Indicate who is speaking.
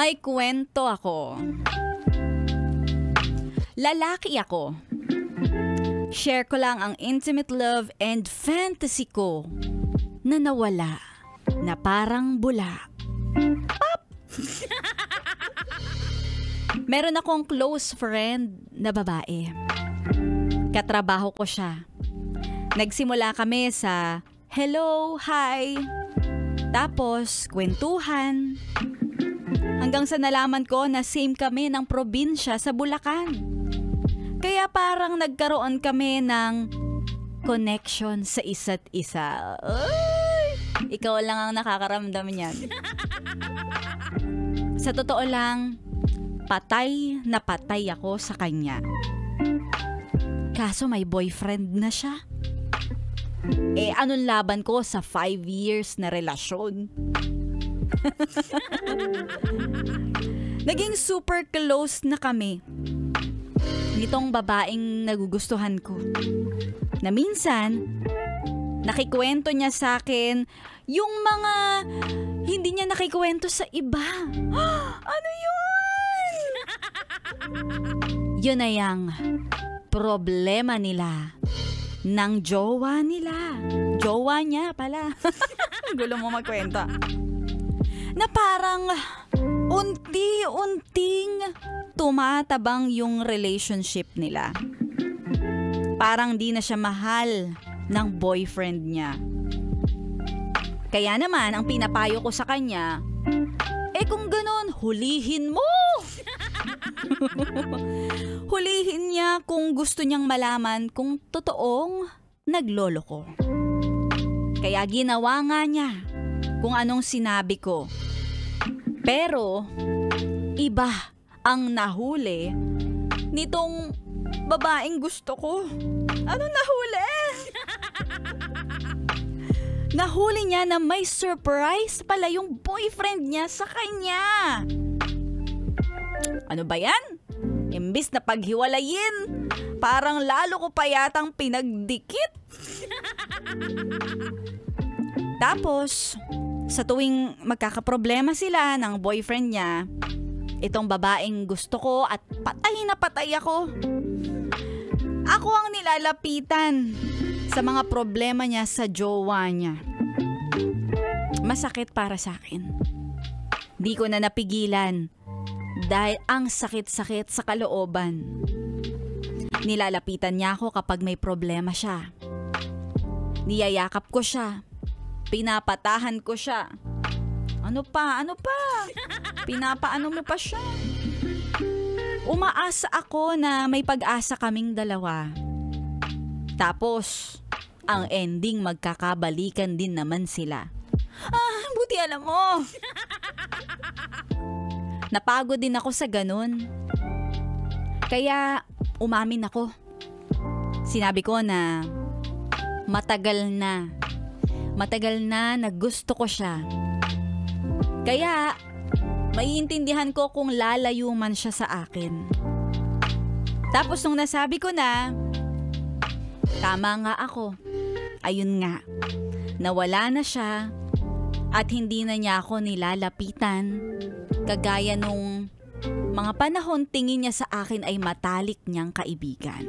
Speaker 1: May kwento ako. Lalaki ako. Share ko lang ang intimate love and fantasy ko na nawala, na parang bula. Pop! Meron akong close friend na babae. Katrabaho ko siya. Nagsimula kami sa hello, hi. Tapos, kwentuhan. Hanggang sa nalaman ko na same kami ng probinsya sa Bulacan. Kaya parang nagkaroon kami ng connection sa isa't isa. Ay, ikaw lang ang nakakaramdam niyan. Sa totoo lang, patay na patay ako sa kanya. Kaso may boyfriend na siya. Anong laban ko sa 5 years na relasyon? Naging super close na kami nitong babaeng nagugustuhan ko. Na minsan, nakikwento niya sa akin yung mga hindi niya nakikwento sa iba. Ano yun? Yun na yung problema nila ng jowa nila. Jowa niya pala. Gulo mo magkwenta. Na parang unti-unting tumatabang yung relationship nila. Parang di na siya mahal ng boyfriend niya. Kaya naman, ang pinapayo ko sa kanya, kung ganun, hulihin mo! Hulihin niya kung gusto niyang malaman kung totoong nagloloko. Kaya ginawa nga niya kung anong sinabi ko. Pero, iba ang nahuli nitong babaeng gusto ko. Ano nahuli? Nahuli niya na may surprise pala yung boyfriend niya sa kanya. Ano ba yan? Imbis na paghiwalayin, parang lalo ko pa yatang pinagdikit. Tapos, sa tuwing magkakaproblema sila ng boyfriend niya, itong babaeng gusto ko at patay na patay ako. Ako ang nilalapitan sa mga problema niya sa jowa niya. Masakit para sa akin. Di ko na napigilan dahil ang sakit-sakit sa kalooban. Nilalapitan niya ako kapag may problema siya. Niyayakap ko siya. Pinapatahan ko siya. Ano pa? Pinapaano mo pa siya? Umaasa ako na may pag-asa kaming dalawa. Tapos, ang ending magkakabalikan din naman sila. Buti alam mo. Napagod din ako sa ganun. Kaya, umamin ako. Sinabi ko na matagal na gusto ko siya. Kaya, maiintindihan ko kung lalayo man siya sa akin. Tapos nung nasabi ko na, tama nga ako. Ayun nga, nawala na siya at hindi na niya ako nilalapitan. Kagaya nung mga panahon tingin niya sa akin ay matalik niyang kaibigan.